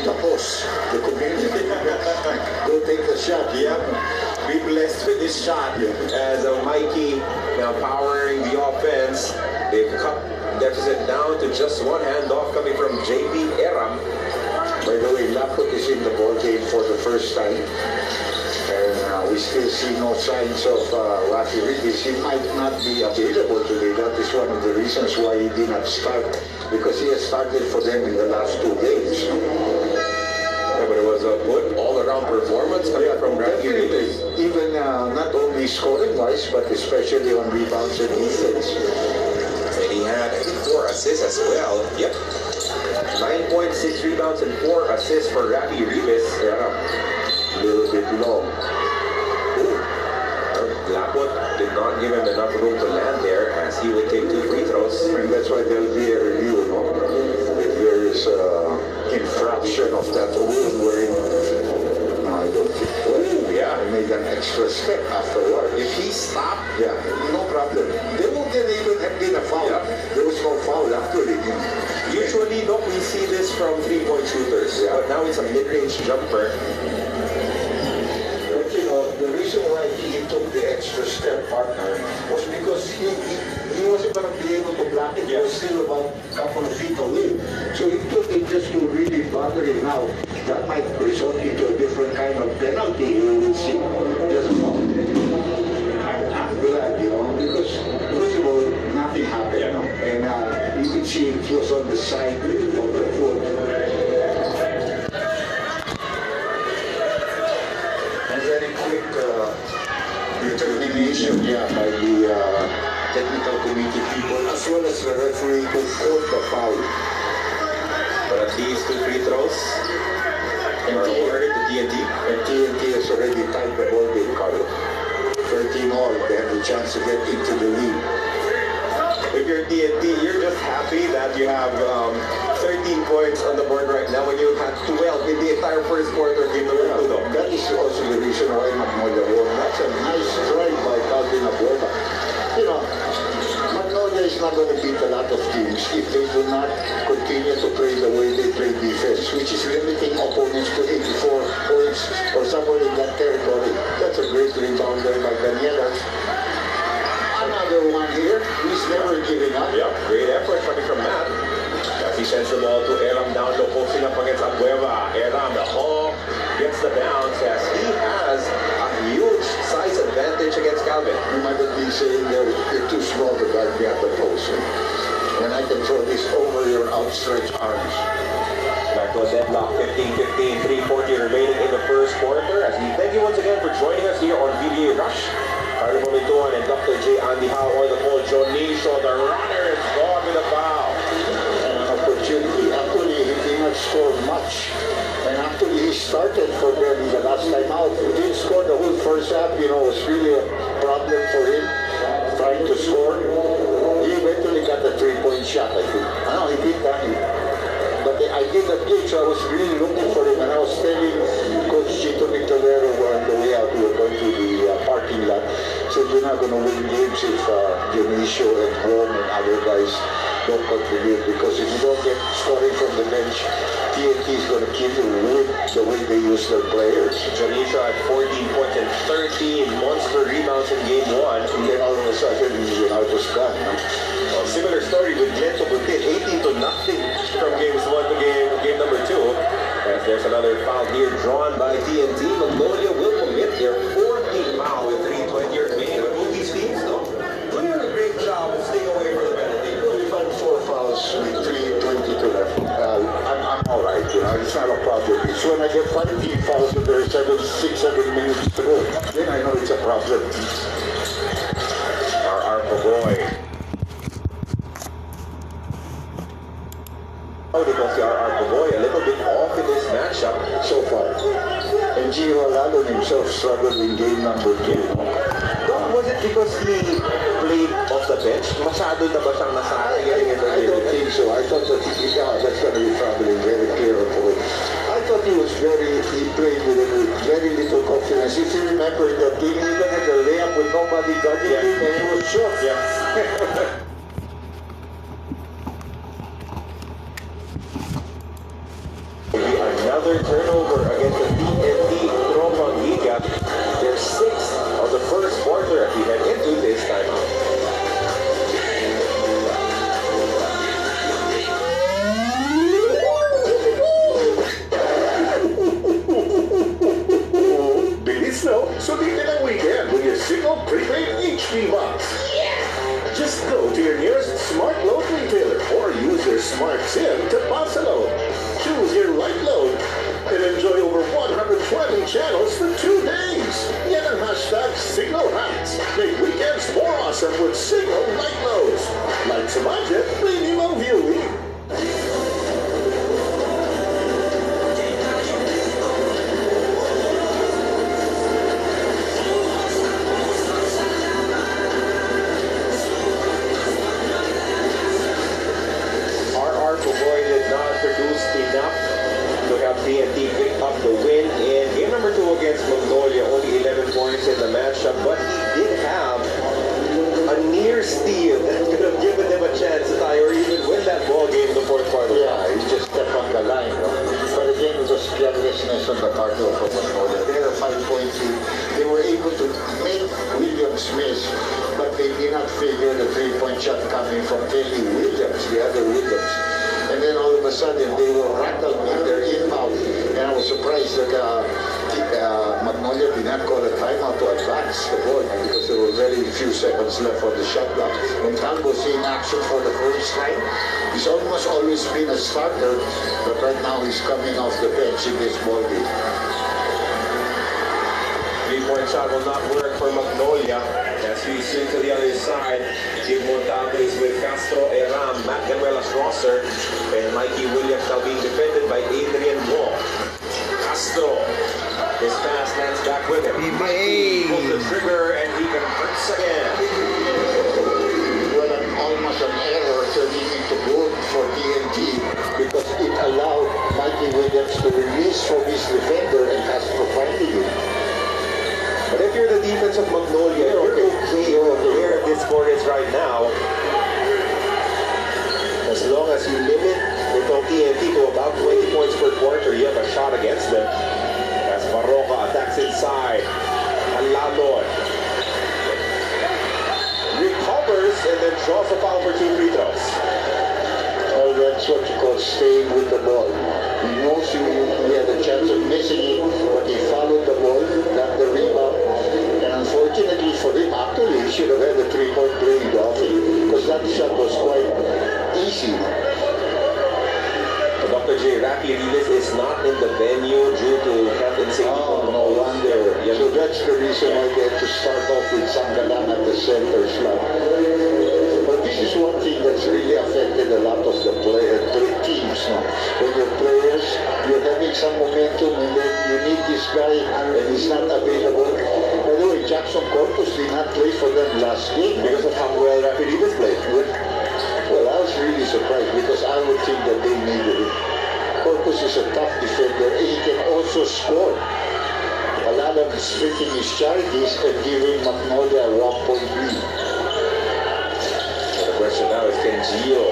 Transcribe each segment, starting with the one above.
Tapos, the community. Go take a shot. Yep. Be blessed with this shot. As Mikey now powering the offense. They've cut deficit down to just one handoff coming from JP Eram. By the way, Laput is in the ball game for the first time. And we still see no signs of Rafi Ribis. He might not be available today. That is one of the reasons why he did not start. Because he has started for them in the last 2 games. Yeah, but it was a good all-around performance coming from Rafi Ribis. Even not only scoring-wise, but especially on rebounds and defense. And he had 4 assists as well. Yep. 9.6 rebounds and 4 assists for Rafi Ribis. A little bit long. Laput did not give him enough room to land there as he would take 2 free throws. And that's why there will be a review, no? If there is infraction of that rule wherein I don't think, Yeah. I made an extra step afterward. If he stopped, Yeah, no problem. There won't even have been a foul. Yeah. There was no foul actually. usually don't we see this from 3-point shooters, but now it's a mid-range jumper. But you know, the reason why he took the extra step, partner, was because he wasn't going to be able to block it. He was still about a couple of feet away. So he took it just to really bother him now. That might result into a different kind of penalty. We will see. Just I'm glad, you know, because first of all, nothing happened. Yeah. And you can see it was on the side of the foot. And very quick determination by the technical committee people as well as the referee who called the foul. But at least 2 free throws are awarded to TNT. And TNT has already tied the ball game, Carlo. 13 all, they have the chance to get into the lead. If you're TNT, you're just happy that you have 13 points on the board right now when you had 12 in the entire first quarter game number 2 though. That is also the reason why Magnolia won. That's a nice drive by Calvin Abueva. You know, Magnolia is not going to beat a lot of teams if they do not continue to play the way they play defense, which is limiting opponents to 84 points or somewhere in that territory. That's a great rebounder by Daniela. Another one here. He's never giving up. Yeah, great effort coming from Matt. As he sends the ball to Eram down low, posting up against Abueva. Eram, the Hawk, gets the bounce as he has a huge size advantage against Calvin. You might be saying you're too small to guard me at the post. And I can throw this over your outstretched arms. Back to a deadlock, 15-15, 3:40 remaining in the first quarter. As we thank you once again for joining us here on VBA Rush. Carlo Molituan and Dr. J. Andy Howe on the call. Jonisho, the runner, is gone with a foul. An opportunity. Actually, he did not score much. And actually, he started for them the last time out. He didn't score the whole first half. You know, it was really a problem for him trying to score. He eventually got a 3-point shot, I think. I know, he did that. But I did that game, so I was really looking for him. And I was telling Coach Chito Victorero on the way out, we were going to the parking lot. So you're not going to win games if Dionisio and Home and other guys don't contribute. Because if you don't get scoring from the bench, TNT is going to kill you with the way they use their players. Jonisho had 14 points and 13 monster rebounds in game 1. And then all of a sudden, you know, it was gone. Well, similar story with Glenn Tobutin, 18-0 from games 1 to game number 2. As there's another foul here drawn by TNT. Magnolia will commit their 14th foul with 3:20 remaining. But both these teams, though, doing a great job of staying away from the penalty. We've had 4 fouls with 3:22 left. I'm all right, you know, it's not a problem. It's when I get 5 fouls and there's 6-7 minutes to go. Then I know it's a problem. Our boy. Because our boy a little bit off in this matchup So far. And Gio Alalo himself struggled in game number 2. Was it because he played off the bench? Masyado na ba siyang nasayang in the I don't game? think so. I thought that that's going to be troubling very clear for him. I thought he played with very little confidence. If you remember that game, even at the layup with nobody guarding him, and he was shot. Yeah. another turnover against the TNT Tropang Liga. They're 6th of the first quarter as we head into this timeout. Bilis no? Sulitin ang weekend with your Signal Prepaid HD Box. Just go to your nearest Smart Load retailer or use your Smart SIM to pass a load. Choose your light load and enjoy over 120 channels for 2 days. Yan ang hashtag Signal Hats. Make weekends more awesome with Signal Light Loads. Light sa budget, premium ang viewing. TNT picked up the win in game number 2 against Magnolia, only 11 points in the matchup, but he did have a near steal that could have given them a chance to tie or even win that ball game in the fourth quarter. Yeah, he just stepped on the line. No? But again, it was carelessness on the part of Magnolia. They were 5.2. They were able to make Williams miss, but they did not figure the 3-point shot coming from Kelly Williams, the other Williams. And then all of a sudden, they were rattled in their inbound. And I was surprised that Magnolia did not call a timeout to advance the ball because there were very few seconds left on the shot clock. When Talbo's in action for the first time, he's almost always been a starter, but right now he's coming off the bench in this ball game. 3-point shot will not work for Magnolia. As we swing to the other side, Jim Montalvo is with Castro, Eram, Matt Ganuelas Rosser, and Mikey Williams now being defended by Adrian Wong. Castro, his pass lands back with him. Mikey pulls the trigger and he converts again. Well, almost an error turning into good for TNT because it allowed Mikey Williams to release from his defender and Castro finding it. But if you're the defense of Magnolia, you're okay where this score is right now. As long as you limit the TNT to about 20 points per quarter, you have a shot against them. As Barroca attacks inside. Alalon recovers and then draws a foul for 2 free throws. Well, that's what you call staying with the ball. He knows he had a chance of missing it, but he followed the ball, got the rebound, and unfortunately for him, actually, he should have had a 3-point play in the offing, because that shot was quite easy. Dr. J. Rafi Riles is not in the venue due to health and safety. Oh, no wonder. So that's the reason why they had to start off with Sangalang at the center slot. But this is one thing that's really affected a lot of the teams now. When your players, you're having some momentum and then you need this guy and he's not available. By the way, Jackson Corpus did not play for them last game Because of how well Rafi Riles played. Well, I was really surprised because I would think that they needed it. Corpus is a tough defender and he can also score. A lot of splitting his charities and giving Magnolia a 1-point lead. The question now is, can Gio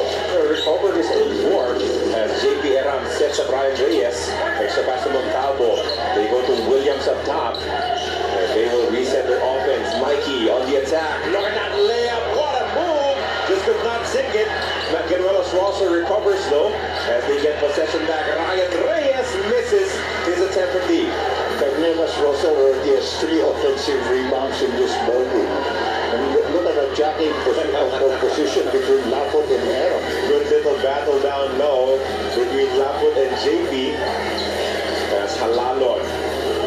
recover his own form as JP Eram sets up Ryan Reyes? Extra pass to Montalvo. They go to Williams up top. And they will reset their offense. Mikey on the attack. Look at that layup. What a move. Just could not sink it. Ganuelas Rosser recovers though as they get possession back. Ryan Reyes misses his attempt at deep. Ganuelas Rosser already has 3 offensive rebounds in this ball game. And look at the jacking position between Lapot and Aaron. Good little battle down low between Laput and JP. As Halalon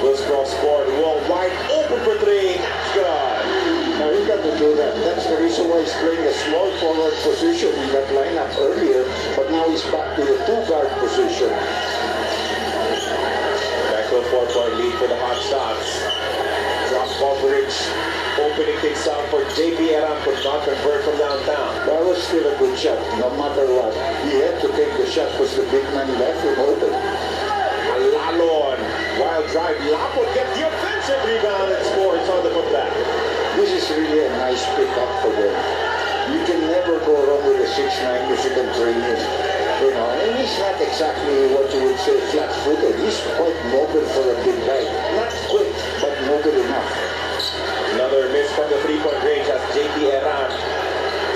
goes cross-court. Wall wide open for 3. That's good. Now he got to do that. That's the reason why he's playing a small forward position in that lineup earlier. But now he's back to the 2-guard position. Back to a 4-point lead for the Hot Shots. Drop coverage. Opening things out for JP Eram, could not convert from downtown. That was still a good shot, no matter what. He had to take the shot because the big man left him open. Alalon, wild drive. Laput gets the offensive rebound and scores on the putback. This is really a nice pickup for them. You can never go wrong with a 6'9" if you can train him. You know, and he's not exactly what you would say flat-footed. he's quite mobile for a big guy. Not quick, but mobile enough. Another miss from the three-point range as JP Eran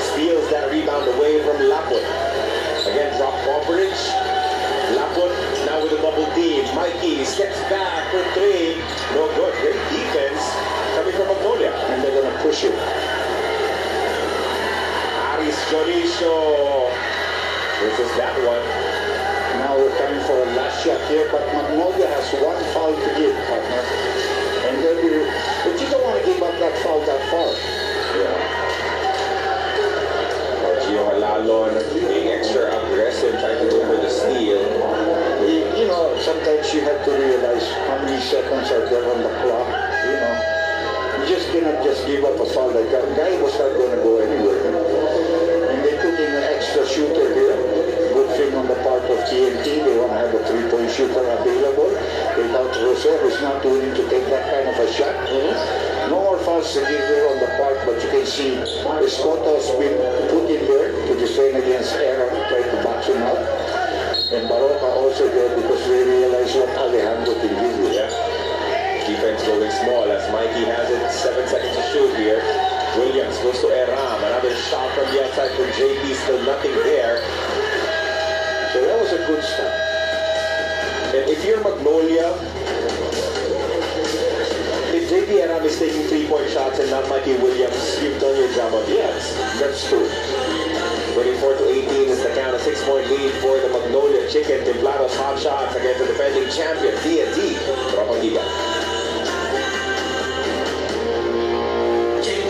steals that rebound away from Laput. Again, drop coverage. Laput now with a double team. Mikey steps back for three. No good. Great defense coming from Magnolia. And they're going to push it. Aris Joricio versus that one. Now we're coming for a last shot here, but Magnolia has one foul to give, partner. And then but you don't want to give up that foul that far. Yeah. Gio Halalon being extra aggressive, trying to go for the steal. You know, sometimes you have to realize how many seconds are there on the clock. You know, you just cannot just give up a foul like that. Guy was not going to go anywhere. And they put in an extra shooter here. Good thing on the part of TNT. They want to have a three-point shooter available. Without Rosel, who's not willing to take that kind of a shot. No more fouls to give there on the part, but you can see Escoto's been put in there to defend against Aaron, try to box him out. And Baroka also there because they realize what Alejandro can give you. Yeah. Defense going small as Mikey has it. 7 seconds to shoot here. Williams goes to Eram. Another shot from the outside for JP. Still nothing there. So that was a good start. And if you're Magnolia, if JP Eram is taking three-point shots and not Mikey Williams, you've done your job on defense. That's true. 24-18 is the count. A 6-point lead for the Magnolia Chicken. Templados hot shots against the defending champion, TNT. Tropang Giga.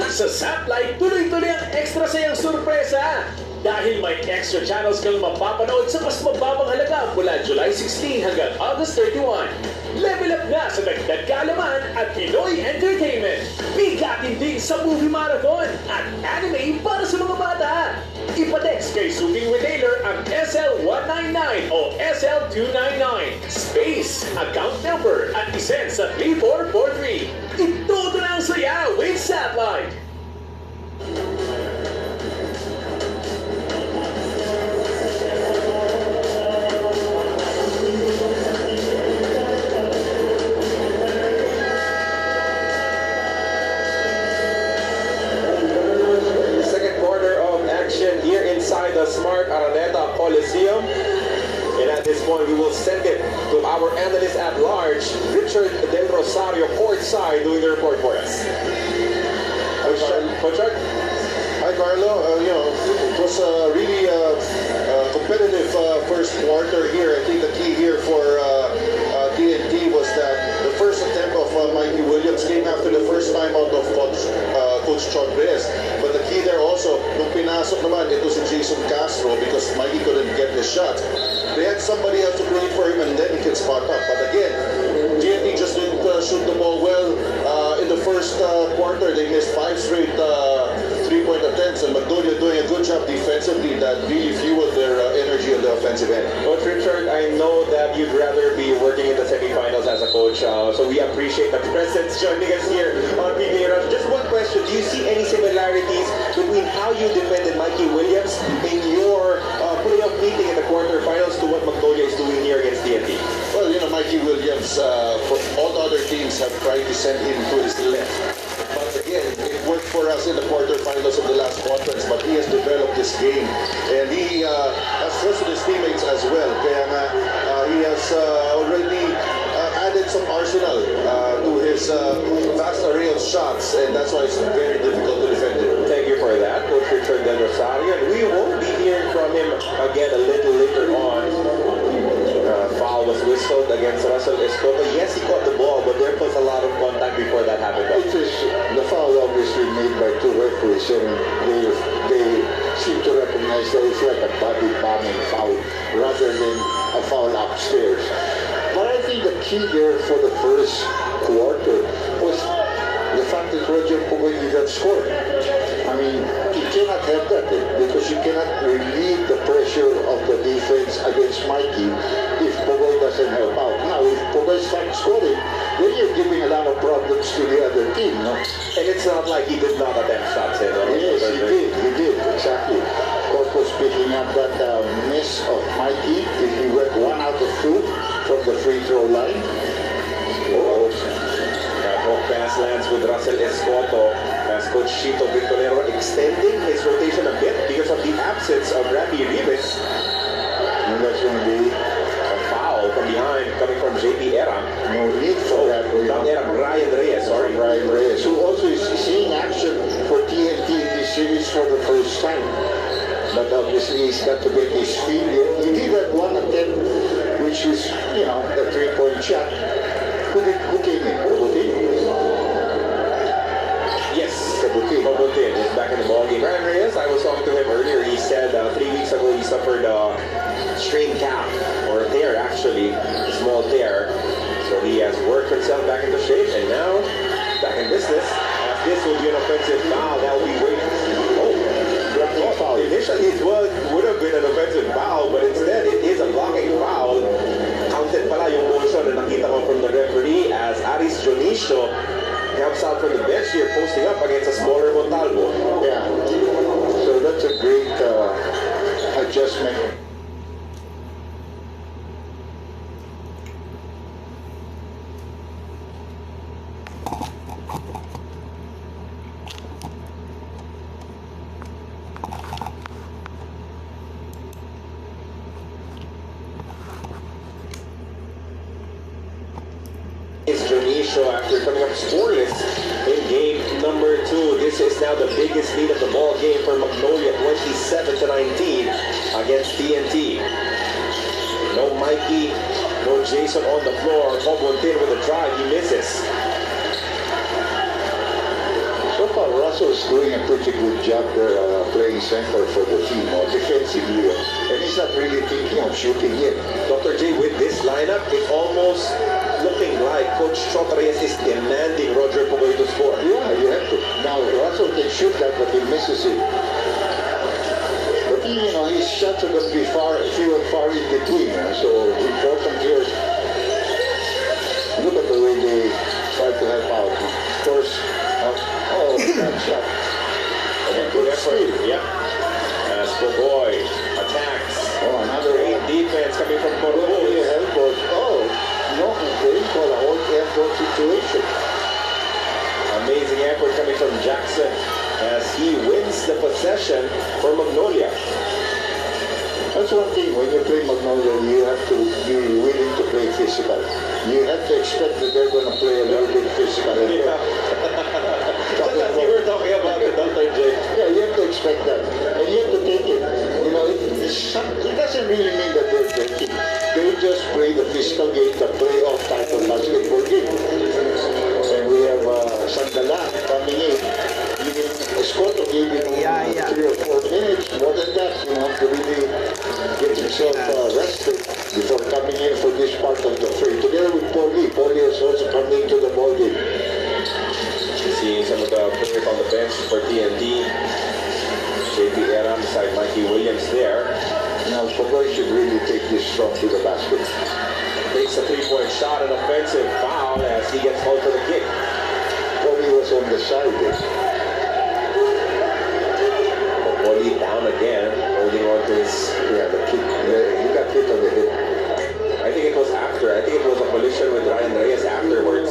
Sa Saplight, tuloy-tuloy ang extra sayang sorpresa. Dahil may extra channels kang mapapanood sa mas mababang halaga mula July 16 hanggang August 31. Level up nga sa dagdag kaalaman at Pinoy entertainment. Bigatin din sa movie marathon at anime para sa mga bata. Ipatext kay Suking Retailer ang SL199 o SL299 space account number at isend sa 3443. Ito na ang saya with Satellite. Here inside the Smart Araneta Coliseum. And at this point, we will send it to our analyst at large, Richard Del Rosario, courtside, doing the report for us. Coach Art? Hi, Carlo. It was a really competitive first quarter here. I think the key here for TNT was that the first attempt of Mikey Williams came after the first time out of Coach Chod Reyes. But the key there also, nung pinasok naman, it was Jason Castro because Mikey couldn't get the shot. They had somebody else to play for him and then he can spot up. But again, TNT just didn't shoot the ball well. In the first quarter, they missed 5 straight three-point attempts, and Magnolia doing a good job defensively that really fueled their energy on the offensive end. Coach Richard, I know that you'd rather be working in the semifinals as a coach, so we appreciate the presence joining us here on PBA Rush. Just one question, do you see any similarities between how you defended Mikey Williams in your playoff meeting in the quarterfinals to what Magnolia is doing here against TNT? Well, Mikey Williams, for all the other teams have tried to send him to his left. But again, it worked for us in the quarterfinals of the last conference, but he has developed this game. And he has trusted his teammates as well. Kaya he has already added some arsenal to his vast array of shots, and that's why it's very difficult to defend him. Thank you for that, Coach Richard Del Rosario. And we won't be hearing from him again a little later on. Foul was whistled against Russell Escoto. Yes, he caught the ball, but there was a lot of contact before that happened. It is the foul obviously made by two referees, and they seem to recognize that it's like a body bombing foul rather than a foul upstairs. But I think the key there for the first quarter was the fact that Roger Pugoy didn't score. I mean, he cannot have that because you cannot relieve the pressure of the defense against Mikey if Pugoy doesn't help out. Now, if Pugoy starts scoring, then you're giving a lot of problems to the other team, no? And it's not like he did not attempt shots, you know? Yes, he did, exactly. Corpus picking up that miss of Mikey. If he went 1 out of 2, from the free throw line. Oh, That hook pass lands with Russell Escoto as Coach Chito Victorero extending his rotation a bit because of the absence of Rafi Ribes. and that's going to be A foul from behind coming from JP Era. no need for that. Not Era, Brian Reyes, sorry. Brian Reyes, who also is seeing action for TNT in this series for the first time. But obviously he's got to get his feel. He did that one attempt, which is, you know, the three-point shot. Who came in? Kabutin? Yes, Kabutin. Kabutin is back in the ballgame. Brian Reyes, I was talking to him earlier. He said 3 weeks ago he suffered a strained calf, or a tear actually, a small tear. So he has worked himself back into shape, and now back in business. As this will be an offensive foul, that will be waiting. Blocking foul. Initially it would have been an offensive foul, but instead it is a blocking foul. Counted pala yung motion na nakita ko from the referee as Aris Jonicio helps out from the bench here, posting up against a smaller Montalvo. Yeah. So that's a great adjustment. Is Jonicio after coming up scoreless in game number 2. This is now the biggest lead of the ball game for Magnolia, 27-19 against TNT. No Mikey, no Jason on the floor. Pobontin with a drive, he misses. So far, Russell's doing a pretty good job there playing center for the team, defensively. And he's not really thinking of shooting yet. Dr. J, with this lineup, it's almost looking like Coach Chotarez is demanding Roger Pugoy to score. Yeah, you have to. Now, Russell can shoot that, but he misses it. But you know, his shots are going to be few and far in between. So important here. Look at the way they try to help out. Of course, that shot. And good effort. Yep. As Pugoy attacks. Oh, another Great one. defense coming from Good Corpus. elbows. Oh, no, they didn't call a whole elbow situation. Amazing effort coming from Jackson as he wins the possession for Magnolia. That's one thing, when you play Magnolia, you have to be willing to play physical. You have to expect that they're going to play a little bit physical. Yeah. Just as we were talking about it, Dr. J. Yeah, you have to expect that. And you have to take it. You know, it doesn't really mean that they're breaking. They just play the physical game, the playoff type of basketball game. And we have Sandala coming in. Even Escoto gave him 3 or 4 minutes, more than that, you know, to really get himself rested before coming in for this part of the frame. Together with Paulie. Paulie is also coming to the ball game. Seeing some of the players on the bench for TNT. JP Era beside Mikey Williams there. Now, Pugoy should really take this strong to the basket. Takes a 3-point shot, an offensive foul as he gets called for the kick. Paulie was on the side. Paulie down again, holding on to his... Yeah, the kick. He got hit on the head. I think it was after. I think it was a collision with Ryan Reyes afterwards.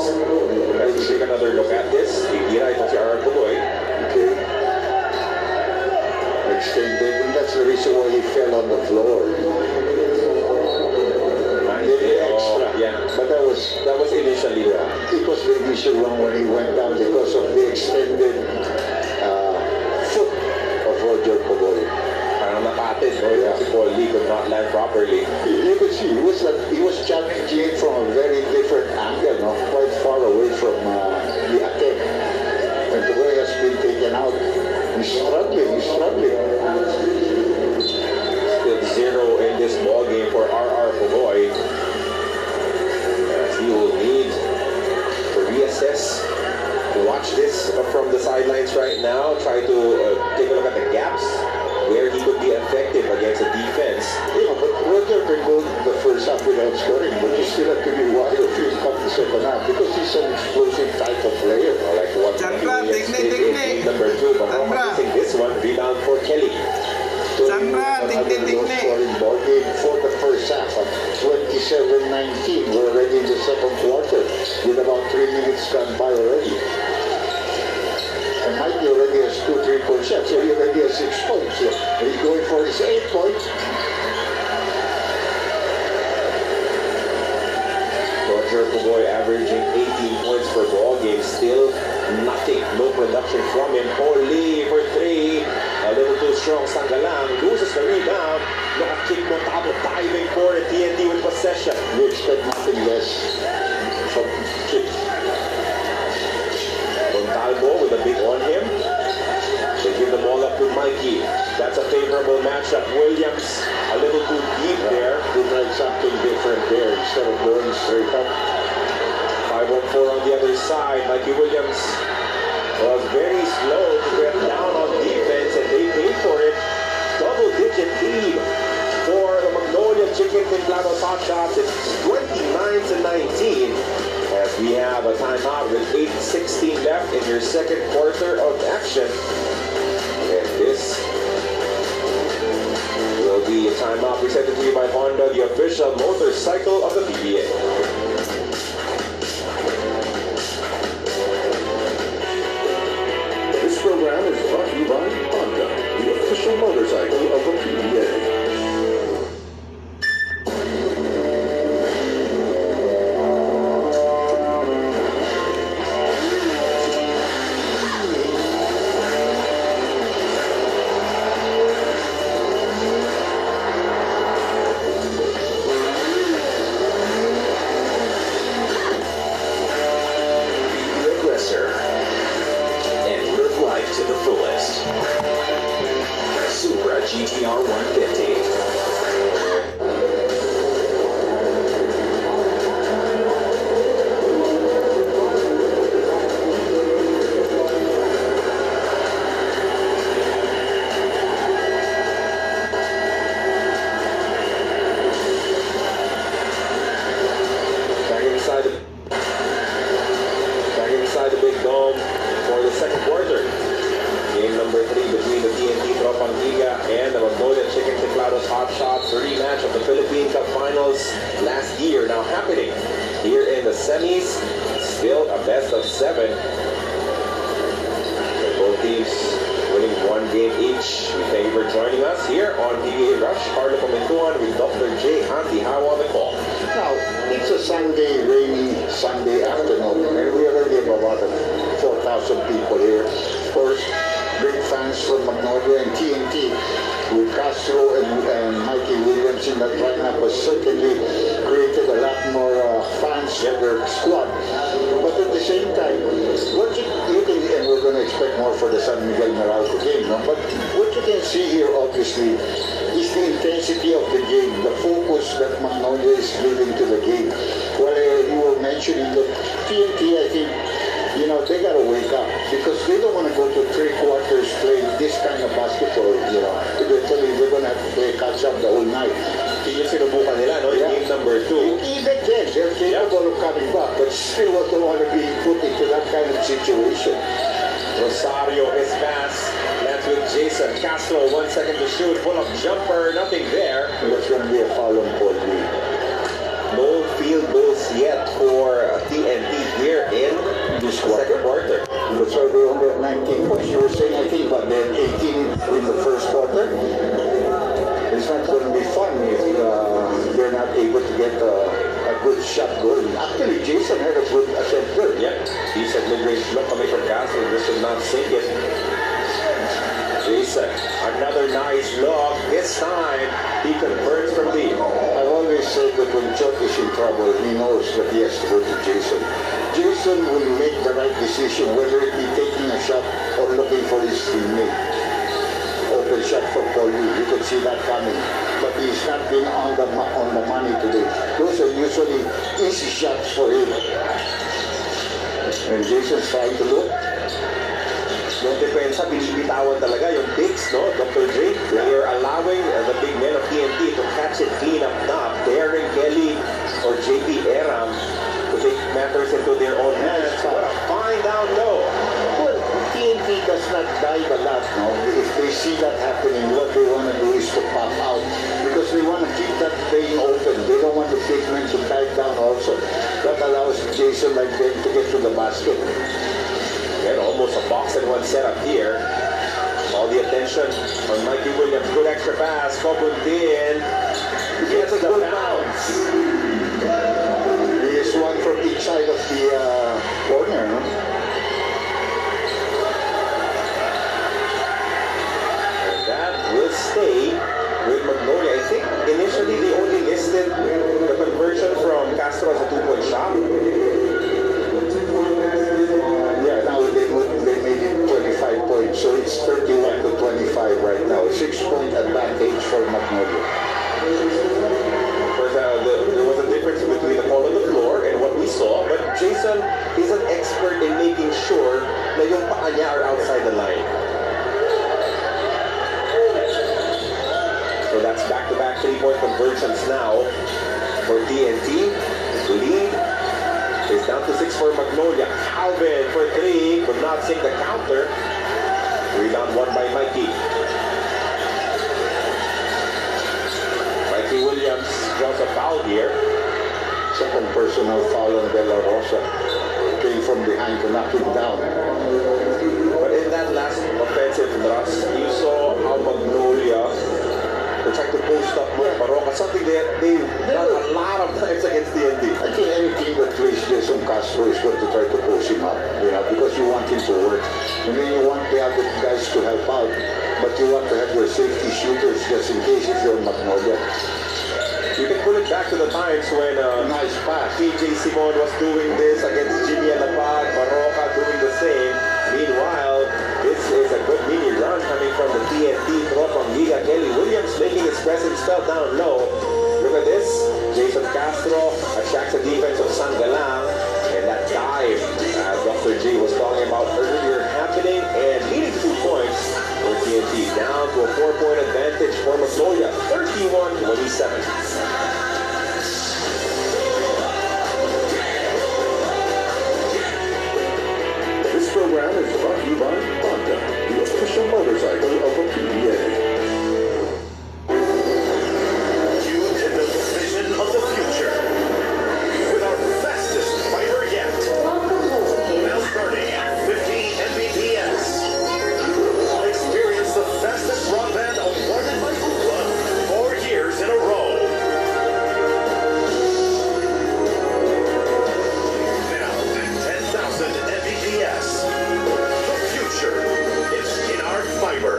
Let's take another look at this. Titira ito si R. Pugoy. Okay. Extended, and that's the reason why he fell on the floor. Extra. Yeah. But That was initially. it was the initial one when he went down because of the extended foot of Roger Pugoy. Parang nakatid, no? Yeah. Si Paul Lee could not land properly. You could see he was challenging it from a very different angle, no? Quite far away from the attempt. And Pugoy has been taken out. He's struggling. Still 0 in this ball game for R. Pugoy. As he will need to reassess, to watch this from the sidelines right now, try to take a look at the gaps where he could be effective against a defense. Yeah, but Roger can go the first half without scoring, but you still have to be wide if you come the second half because he's an explosive type of player. Like what Sandra, Williams did in technique. game number 2, but how Sandra. missing this one, rebound for Kelly. Sandra, Another technique. low-scoring ball game for the first half at 27-19. We're already in the second quarter with about 3 minutes gone by already. And Mikey already has 2 3-point shots, so he already has 6 points. So he's going for his 8th point. Roger Pugoy averaging 18 points per ball game. Still nothing. No production from him. Holy for 3. A little too strong. Sangalang loses the rebound. Naka-kick mo tapos diving for the TNT with possession. We expect nothing less from kids. Montalvo with a big on him. They give the ball up to Mikey. That's a favorable matchup. Williams a little too deep there. We tried something different there instead of going straight up. 5-on-4 on the other side. Mikey Williams was very slow to get down on defense, and they paid for it. Double-digit lead for the Magnolia Chicken Templados Hot Shots. It's 29-19 as we have a timeout with 8:16 left in your second quarter of action. And this will be a timeout presented to you by Honda, the official motorcycle of the PBA. This program is brought to you by Honda, the official motorcycle of the PBA. GTR 150. Back inside the big dome for the second quarter. Game number 3 between the TNT Tropang Liga and the Magnolia Chicken Templados Hot Shots rematch of the Philippine Cup Finals last year. Now happening here in the semis. Still a best of 7. Both teams winning 1 game each. We thank you for joining us here on PBA Rush. Carlo Comentuan with Dr. J. Andy Howe on the call. Now, it's a Sunday, rainy Sunday afternoon, and we already have about 4,000 people here. Of course, great fans from Magnolia and TNT with Castro and Mikey Williams in that lineup has certainly created a lot more fans for their squad. But at the same time, what you can, and we're going to expect more for the San Miguel Meralco game, no? But what you can see here, obviously, is the intensity of the game, the focus that Magnolia is giving to the game. Well, you were mentioning that TNT, I think, you know, they got to wake up because they don't want to go to 3 quarters playing this kind of basketball, you know. Eventually, they're going to have to play catch-up the whole night. Yung sinubukan nila, no? Yeah. Game number 2. Even then, they're capable of coming back, but still don't want to be put into that kind of situation. Rosario, his pass. Lands with Jason Castro. 1 second to shoot. Pull-up jumper. Nothing there. And that's going to be a foul on Paul Lee. No field goals yet for TNT here in This second quarter. That's why they only have 19 points. You were saying, I think, but then 18 in the first quarter. It's not going to be fun if they're not able to get a good shot going. Actually, Jason had a good attempt there. Yep. He said mid-range look coming from Castro. This should not sink it. Jason, another nice look. This time, he converts from deep. I've always said that when Chuck is in trouble, he knows that he has to go to Jason. Jason will make the right decision, whether it be taking a shot or looking for his teammate. Open shot for Paul Lee. You could see that coming. But he's not been on the money today. Those are usually easy shots for him. And Jason's trying to look. Yung depensa, binibitawan talaga yung bigs, no? Dr. J, they are allowing the big men of TNT to catch it clean up top, daring Kelly or JP Eram to take matters into their own hands. What a fine down low. Well, TNT does not dive a lot, no? If they see that happening, what they want to do is to pop out because they want to keep that vein open. They don't want the big men to dive down also. That allows Jason like them to get to the basket. And almost a box and one setup here. All the attention on Mikey Williams. Good extra pass. Kobuntin. Gets a good bounce. There is one from each side of the corner, no? And that will stay with Magnolia. I think initially they only listed the conversion from Castro as a two-point shot. Yeah, now they made it 25 points, so it's 31 to 25 right now. 6-point advantage for Magnolia. Of course, there was a difference between the call on the floor and what we saw, but Jason is an expert in making sure na yung paa niya are outside the line. So that's back-to-back three-point conversions now for TNT. The lead is down to 6 for Magnolia. Calvin for 3, could not sink the counter. Rebound won by Mikey. Mikey Williams draws a foul here. Second personal foul on De La Rosa. Came from behind to knock him down. But in that last offensive thrust, you saw how Magnolia were trying to post up Baroka, something that they've done a lot of times against TNT. I think any team that plays Jason Castro is going to try to post him up, you know, because you want him to work. And then you want the other guys to help out, but you want to have your safety shooters just in case if you're Magnolia. You can pull it back to the times when Nice pass. TJ Simon was doing this against Jimmy Alapag, Baroka doing the same. Meanwhile, this is a good mini run coming from the TNT Tropang Liga. Kelly Williams making his presence felt down low. Look at this. Jason Castro attacks the defense of Sangalang. And that dive, as Dr. J was talking about earlier, happening and leading 2 points for TNT. Down to a 4-point advantage for Magnolia. 31-27. This program is brought to you by Honda, the official motorcycle of the PBA. Tune in the vision of the future with our fastest fiber yet. Now starting at 15 Mbps. Experience the fastest broadband awarded by Ookla 4 years in a row. Now at 10,000 Mbps. The future is in our fiber.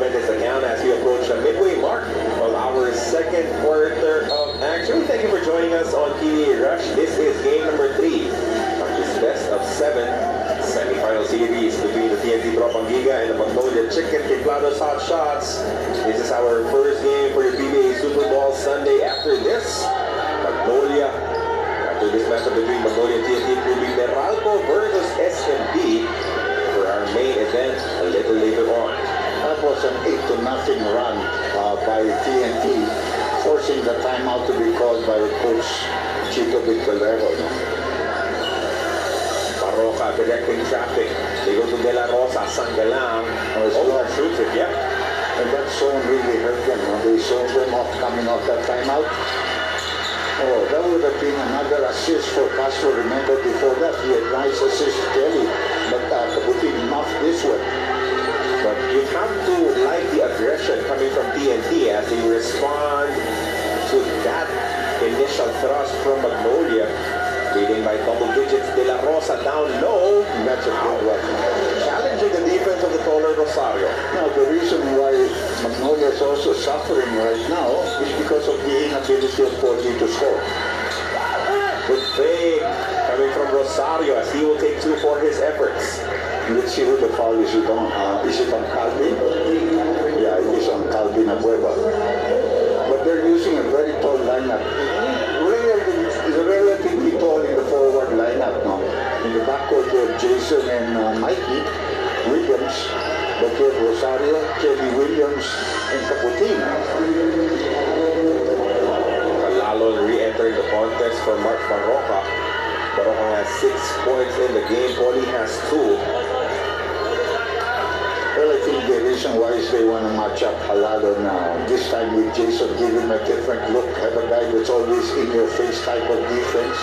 Is the count as we approach the midway mark of our second quarter of action. Thank you for joining us on PBA Rush. This is game number 3 of this best of 7 semi-final series between the TNT Tropang Liga and the Magnolia Chicken Templados Hot Shots. This is our first game for your PBA Super Bowl Sunday. After this, Magnolia. After this matchup between Magnolia and TNT, it will be Meralco versus SMB for our main event a little later on. That was an 8-0 run by TNT, forcing the timeout to be called by coach Chico Victorero. Baroka directing traffic. They go to De La Rosa, Sangalang. That shoots it, yeah. And that zone really hurt them. They zoned them off coming off that timeout. Oh, that would have been another assist for Castro. Remember before that, he had nice assist to Kelly, but Kabutin muffed this one. But you have to like the aggression coming from TNT as they respond to that initial thrust from Magnolia. Leading by double digits, De La Rosa down low. That's a good one. Challenging the defense of the taller Rosario. Now, the reason why Magnolia is also suffering right now is because of the inability of Porgy to score. Good fake coming from Rosario as he will take 2 for his efforts. Let's see who the foul is it on. Is it on Calvin? Yeah, it is on Calvin Abueva. But they're using a very tall lineup. Relatively tall in the forward lineup now. In the backcourt, you have Jason Mikey Williams, but you have Rosario, Kelly Williams, and Caputin. Lalo re-entering the contest for Mark Barroca. Barroca has 6 points in the game. Poli has 2. Well, I think the reason why is they want to match up Halalo now. This time with Jason, give him a different look. Have a guy that's always in your face type of defense.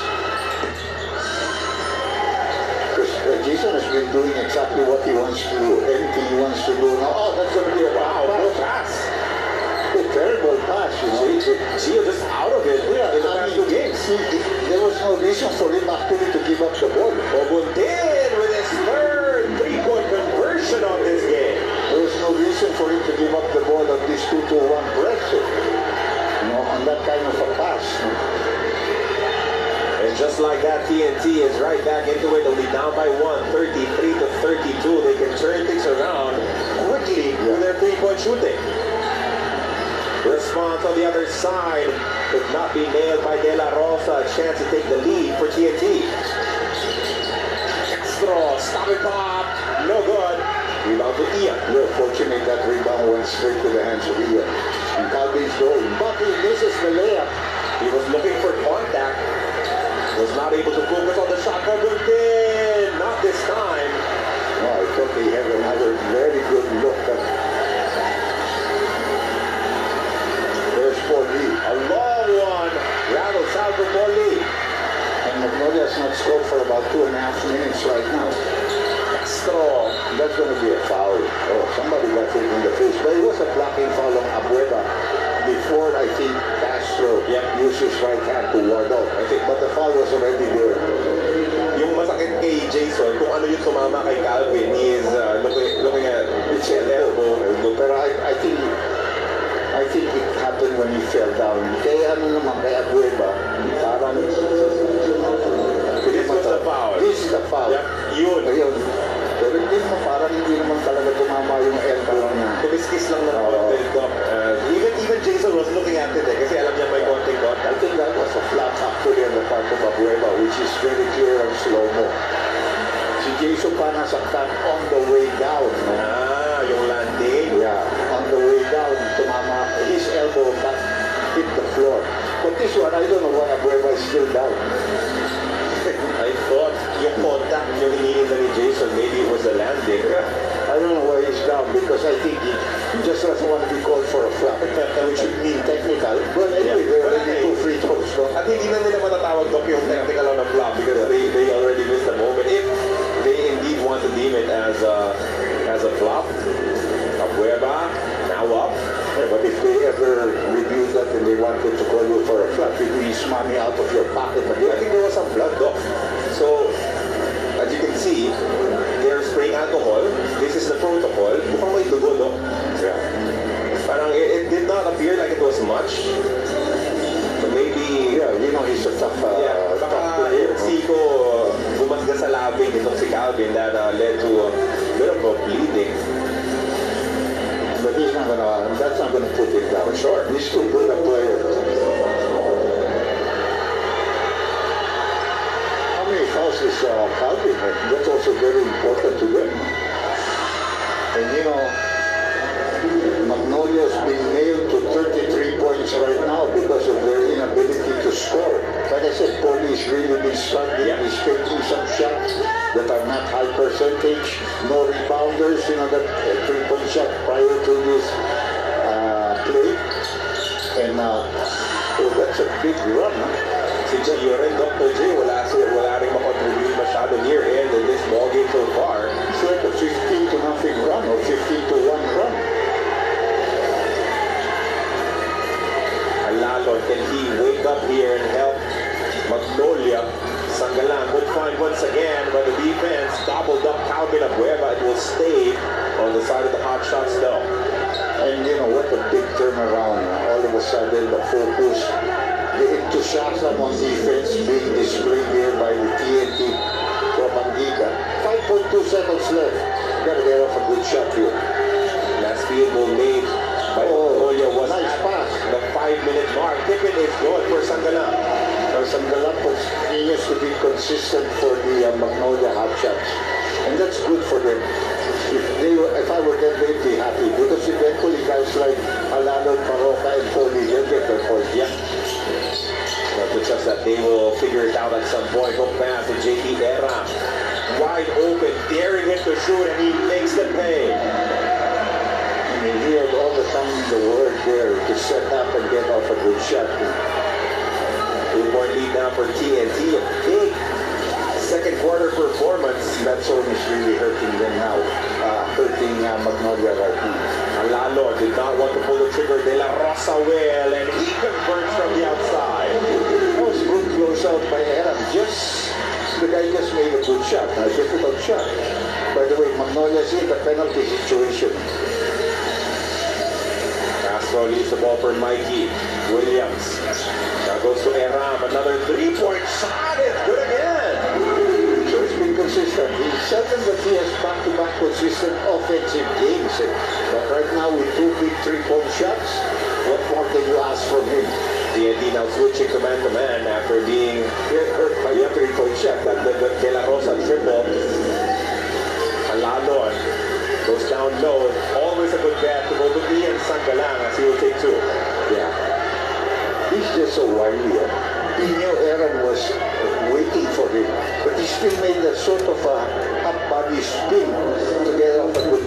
Because Jason has been doing exactly what he wants to do. Anything he wants to do now. Oh, that's going to be a Good pass. pass. A terrible pass, you know. Gio just out of it Yeah, in the I past mean, 2 games. there was no reason for him actually to give up the ball. Obundin with his third 3-point conversion on this game. There was no reason for him to give up the ball on this 2-1 press. You know, on that kind of a pass. And just like that, TNT is right back into it. They'll be down by 1, 33-32. They can turn things around quickly with their 3-point shooting. Response on the other side could not be nailed by De La Rosa. A chance to take the lead for TNT. Castro, stop it pop. No good. Rebound to Ian. We're fortunate that rebound went straight to the hands of Ian. And Calvin's going, but he misses the layup. He was looking for contact. Was not able to focus on the shot. Obundin. Not this time. No, I thought they had another very good look at. There's Poli. A long one. Rattles out for Poli. And Magnolia has not scored for about 2.5 minutes right now. Castro. That's going to be a foul. Oh, somebody got hit in the face. But it was a blocking foul on Abueva before, I think, Castro used his right hand to ward off. I think, but the foul was already there. Yung masakit kay Jason, kung ano yung tumama kay Calvin, he is looking at his elbow. Pero I think it happened when he fell down. Kaya ano naman, kay Abueva, parang... This was the foul. This is the foul. Yep, yun. Ayun. Pero hindi naman talaga tumama yung elbow niya. Kumiskis lang ng konti. Even Jason was looking at it kasi alam niya may konting I contact. think that was a flap actually on the part of Abueva, which is very clear on slow-mo. Si Jason pa nasaktan on the way down. No? Yung landing. Yeah, on the way down, tumama, his elbow got hit the floor. But this one, I don't know why Abueva is still down. I thought yung contact yung hinihinda ni Jason, maybe it was the landing. I don't know why he's down because I think he just doesn't want to be called for a flap, which would mean technical. But anyway, there are already 2 free throws. No? At hindi na nila matatawag doon yung technical on a flop because they already missed the moment. If they indeed want to deem it as a flop, Abueva now up. Yeah, but if they ever review that and they wanted to call you for a flap, it means money out of your pocket I again. think there was some blood though. So, as you can see, they're spraying alcohol. This is the protocol. Mukhang may dugo, no? Yeah. Parang it did not appear like it was much. So maybe, Yeah, you know, he's a tough baka player. Zico bumasga sa labing itong si Calvin that led to a bit of a bleeding. But he's not that's not gonna put it down. Sure. He's too good a player. How many fouls is Calvin had? That's also very important to them. And you know, Magnolia's been nailed to 33 points right now because of their inability to score. Like I said, Poli has really been struggling. He's taking some shots that are not high percentage, no rebounders, you know, that 3-point shot prior to this play. And oh, that's a big run, huh? Si Gio rin, Dr. J, wala rin makontribute masyado near end in this ball game so far. It's like a 15-0 run or 15-1 run. Alalo, can he wake up here and help Magnolia? Sangalan would find once again, but the defense gobbled up Calvin Abueva. It will stay on the side of the hot shots though. And you know, what a big turnaround. All of a sudden, the focus, the enthusiasm on defense being displayed here by the TNT Propangiga. 5.2 seconds left. Gotta get off a good shot here. Last field goal made by Magnolia was nice at pass. the 5-minute mark. Tippin is good for Sangalan. Sanggalap continues to be consistent for the Magnolia hot shots. And that's good for them. If I were them, they'd be happy. Because eventually guys like Alano, Paroca, and Foley, they'll get their points. Yeah. But it's just that they will figure it out at some point. Hook pass to JP Era. Wide open, daring him to shoot, and he makes the pay. I mean, he had all the time in the world there to set up and get off a good shot. 2-point lead now for TNT. A big second quarter performance. That zone is really hurting them now. Hurting Magnolia right now. Alalo did not want to pull the trigger. De La Rosa will, and he converts from the outside. That was a good close out by Aram. The guy just made a good shot, a difficult shot. By the way, Magnolia's in the penalty situation. Castro leaves the ball for Mikey Williams. Now goes to Aram. Another 3-point shot. It's good again. So it's been consistent. He's certain that he has back-to-back consistent offensive games. But right now with 2 big 3-point shots, what more can you ask from him? TNT now switching to man-to-man after being Hurt by a 3-point shot. the De La Rosa triple. Alalo goes down low. Always a good bet to go to Ian Sangalang as he will take 2. Yeah. He's just so wily. He knew Aaron was waiting for him, but he still made a sort of a half-body spin to get off a good.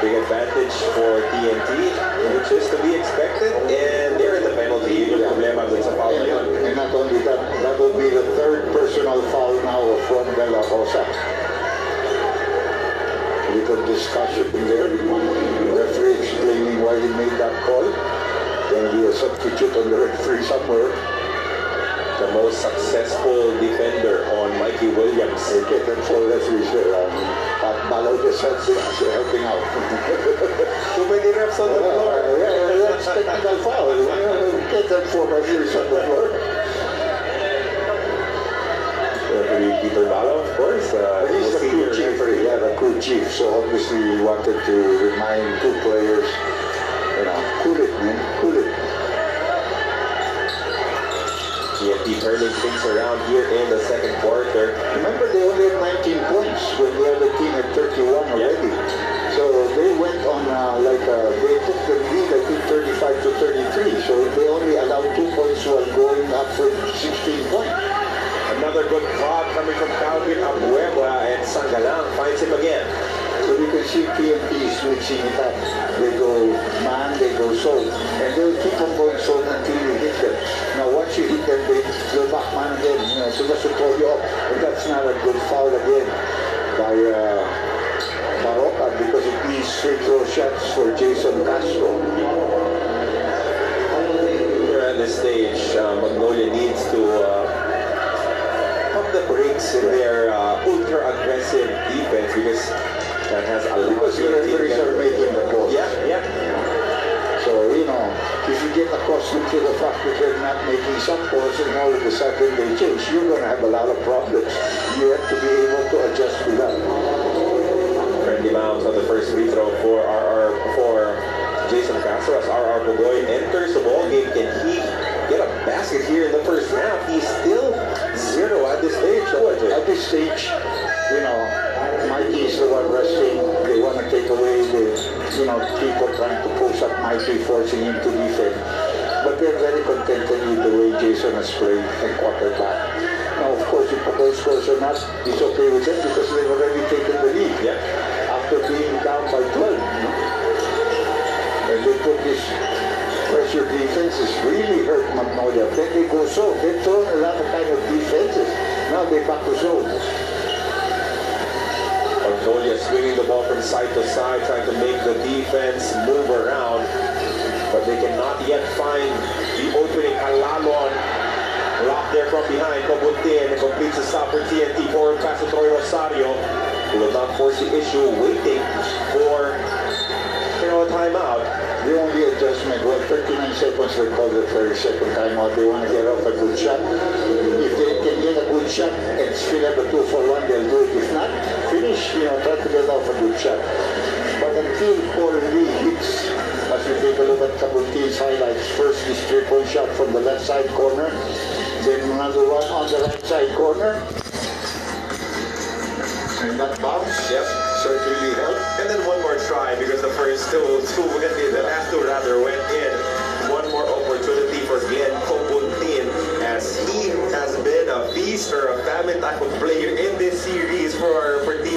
Big advantage for TNT, which is to be expected, and they're in the penalty. Yung problema dun sa foul na yun. And not only that, that will be the 3rd personal foul now from De La Rosa. Little discussion there. Referee explaining why he made that call. Then be a substitute on the referee somewhere. The most successful defender on Mikey Williams. Okay, that's all referees there. Pat Balaw just helping out. Too many reps on the floor. Yeah, that's technical foul. Get them 4 referees on the floor. Referee Peter Balaw, of course. He's the crew chief. Yeah, the crew chief. So obviously he wanted to remind 2 players, cool it, man, cool it. TNT turning things around here in the second quarter. Remember, they only had 19 points when the other team had 31 already. So they went on they took the lead, I think 35 to 33. So they only allowed 2 points while going up for 16 points. Another good crowd coming from Calvin Abueva, and Sangalang finds him again. So you can see PNP switching it up. They go man, they go zone. And they'll keep on going zone until you hit them. Now once you hit them, they go back man again. So that's to throw you up. And that's not a good foul again by Paroca, because it means straight throw shots for Jason Castro. Here at this stage, Magnolia needs to pump the brakes in their ultra-aggressive defense, because that has a lot Because the referees are making the calls. Yeah. So, if you get accustomed to the fact that they're not making some calls and all of a sudden they change, you're going to have a lot of problems. You have to be able to adjust to that. Friendly bounce on the first free throw for Jason Castro as RR Pugoy enters the ball game. Can he get a basket here in the first half? He's still 0 at this stage. At this stage, Mikey is the one resting. They want to take away the, people trying to push up Mikey, forcing him to defend. But they're very contented with the way Jason has played and quarterback. Now, of course, if Pugoy scores or not, it's okay with them because they've already taken the lead. Yeah. After being down by 12. And they put this pressure your defense has really hurt Magnolia. Then they go zone. They've thrown a lot of kind of defenses. Now they back to zone. Magnolia swinging the ball from side to side, trying to make the defense move around. But they cannot yet find the opening. Alalon locked there from behind. Pabuntin completes the stop for TNT. Forward pass to Troy Rosario, who will not force the issue, waiting for a timeout. The only adjustment, 39 seconds they called it for the second timeout. They want to get off a good shot. If they can get a good shot and still have a 2-for-1, they'll do it. If not, finish, try to get off a good shot. But until Paul Lee hits, as we take a look at Kabuntin's highlights, first his 3-point shot from the left side corner, then another one on the right side corner. And that bounce, certainly helped. And then one more try because the first two went in. The last two rather went in. One more opportunity for Glenn Pabuntin, as he has been a feast or a famine type of player in this series for